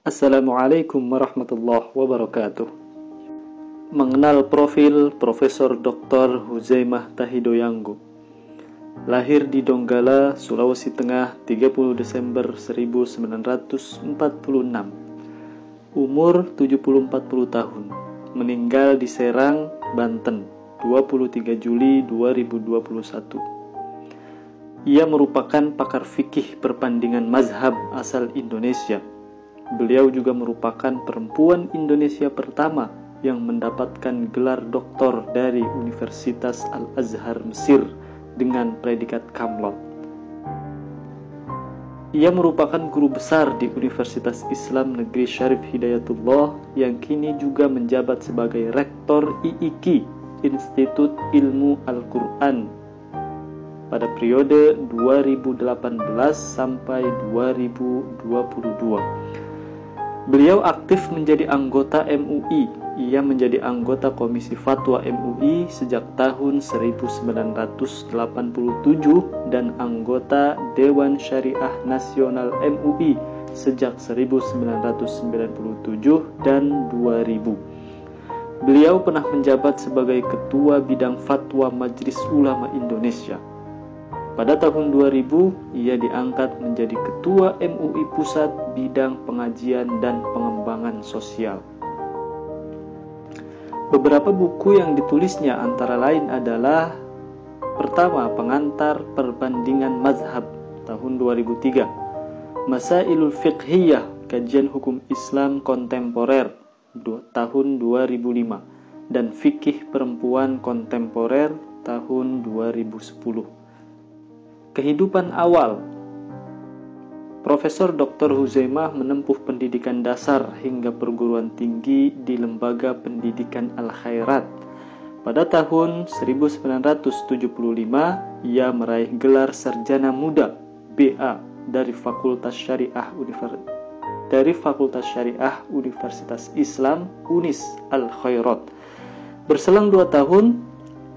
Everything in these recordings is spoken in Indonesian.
Assalamualaikum warahmatullahi wabarakatuh. Mengenal profil Profesor Dr. Huzaimah Tahidoyanggo. Lahir di Donggala, Sulawesi Tengah 30 Desember 1946. Umur 70-40 tahun. Meninggal di Serang, Banten 23 Juli 2021. Ia merupakan pakar fikih perbandingan mazhab asal Indonesia. Beliau juga merupakan perempuan Indonesia pertama yang mendapatkan gelar doktor dari Universitas Al-Azhar Mesir dengan predikat Kamlot. Ia merupakan guru besar di Universitas Islam Negeri Syarif Hidayatullah yang kini juga menjabat sebagai Rektor IIQ, Institut Ilmu Al-Quran, pada periode 2018 sampai 2022. Beliau aktif menjadi anggota MUI. Ia menjadi anggota Komisi Fatwa MUI sejak tahun 1987 dan anggota Dewan Syariah Nasional MUI sejak 1997 dan 2000. Beliau pernah menjabat sebagai Ketua Bidang Fatwa Majelis Ulama Indonesia. Pada tahun 2000, ia diangkat menjadi Ketua MUI Pusat Bidang Pengajian dan Pengembangan Sosial. Beberapa buku yang ditulisnya antara lain adalah: pertama, Pengantar Perbandingan Mazhab tahun 2003, Masailul Fiqhiyah, Kajian Hukum Islam Kontemporer tahun 2005, dan Fikih Perempuan Kontemporer tahun 2010. Kehidupan awal. Profesor Dr. Huzaimah menempuh pendidikan dasar hingga perguruan tinggi di Lembaga Pendidikan Al-Khairat. Pada tahun 1975, ia meraih gelar Sarjana Muda BA dari Fakultas Syariah Universitas Islam Unis Al-Khairat. Berselang 2 tahun,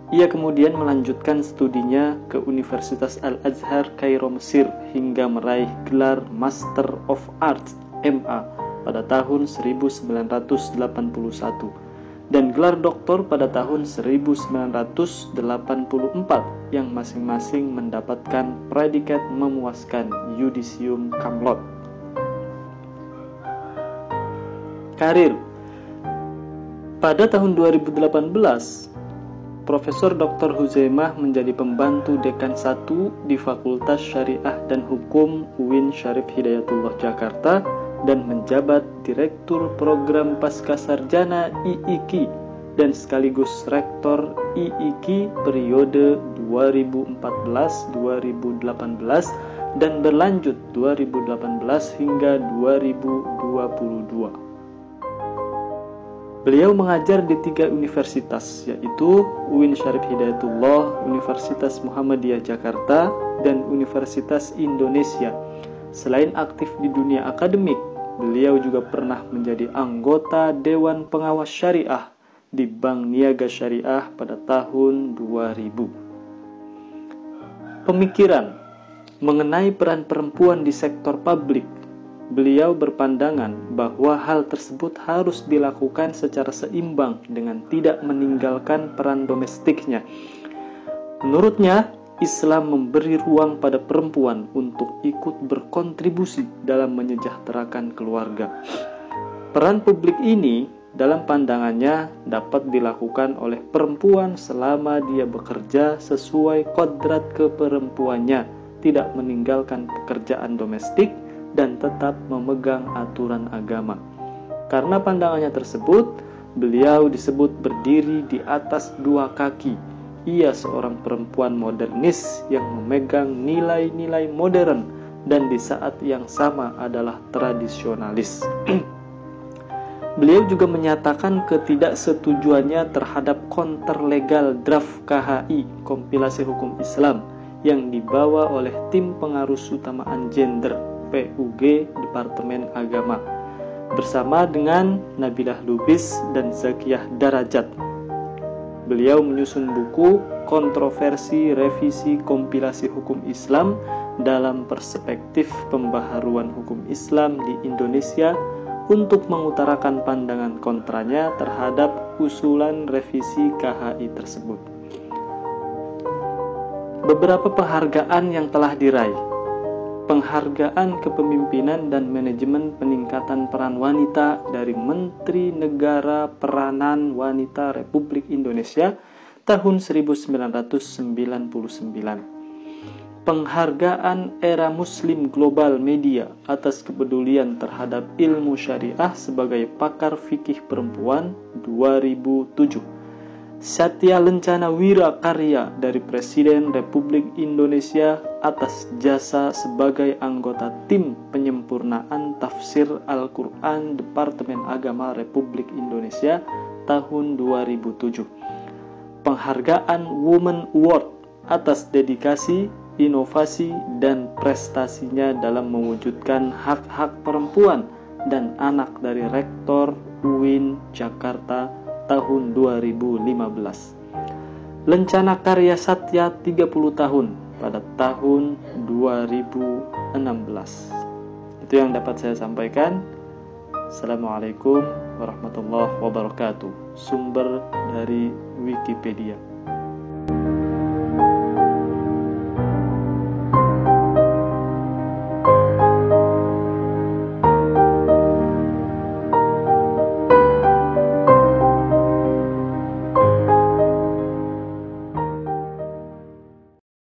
ia kemudian melanjutkan studinya ke Universitas Al-Azhar Kairo Mesir hingga meraih gelar Master of Arts MA pada tahun 1981 dan gelar doktor pada tahun 1984 yang masing-masing mendapatkan predikat memuaskan Yudisium Kamlot. Karir. Pada tahun 2018, Profesor Dr. Huzaimah menjadi pembantu dekan 1 di Fakultas Syariah dan Hukum UIN Syarif Hidayatullah Jakarta dan menjabat Direktur Program Pascasarjana IIQ dan sekaligus Rektor IIQ periode 2014-2018 dan berlanjut 2018 hingga 2022. Beliau mengajar di 3 universitas, yaitu UIN Syarif Hidayatullah, Universitas Muhammadiyah Jakarta, dan Universitas Indonesia. Selain aktif di dunia akademik, beliau juga pernah menjadi anggota Dewan Pengawas Syariah di Bank Niaga Syariah pada tahun 2000. Pemikiran mengenai peran perempuan di sektor publik. Beliau berpandangan bahwa hal tersebut harus dilakukan secara seimbang dengan tidak meninggalkan peran domestiknya. Menurutnya, Islam memberi ruang pada perempuan untuk ikut berkontribusi dalam menyejahterakan keluarga. Peran publik ini dalam pandangannya dapat dilakukan oleh perempuan selama dia bekerja sesuai kodrat keperempuannya, tidak meninggalkan pekerjaan domestik, dan tetap memegang aturan agama. Karena pandangannya tersebut, beliau disebut berdiri di atas 2 kaki. Ia seorang perempuan modernis yang memegang nilai-nilai modern dan di saat yang sama adalah tradisionalis. Beliau juga menyatakan ketidaksetujuannya terhadap counter legal draft KHI, kompilasi hukum Islam, yang dibawa oleh tim pengarus utamaan gender PUG Departemen Agama bersama dengan Nabilah Lubis dan Zakiyah Darajat. Beliau menyusun buku Kontroversi Revisi Kompilasi Hukum Islam dalam Perspektif Pembaharuan Hukum Islam di Indonesia untuk mengutarakan pandangan kontranya terhadap usulan revisi KHI tersebut. Beberapa penghargaan yang telah diraih. Penghargaan Kepemimpinan dan Manajemen Peningkatan Peran Wanita dari Menteri Negara Peranan Wanita Republik Indonesia tahun 1999. Penghargaan Era Muslim Global Media atas kepedulian terhadap ilmu syariah sebagai pakar fikih perempuan 2007. Satya Lencana Wira Karya dari Presiden Republik Indonesia atas jasa sebagai anggota tim penyempurnaan tafsir Al-Quran Departemen Agama Republik Indonesia tahun 2007. Penghargaan Women Award atas dedikasi, inovasi, dan prestasinya dalam mewujudkan hak-hak perempuan dan anak dari Rektor UIN Jakarta tahun 2015. Lencana Karya Satya 30 tahun pada tahun 2016. Itu yang dapat saya sampaikan. Assalamualaikum warahmatullahi wabarakatuh. Sumber dari Wikipedia.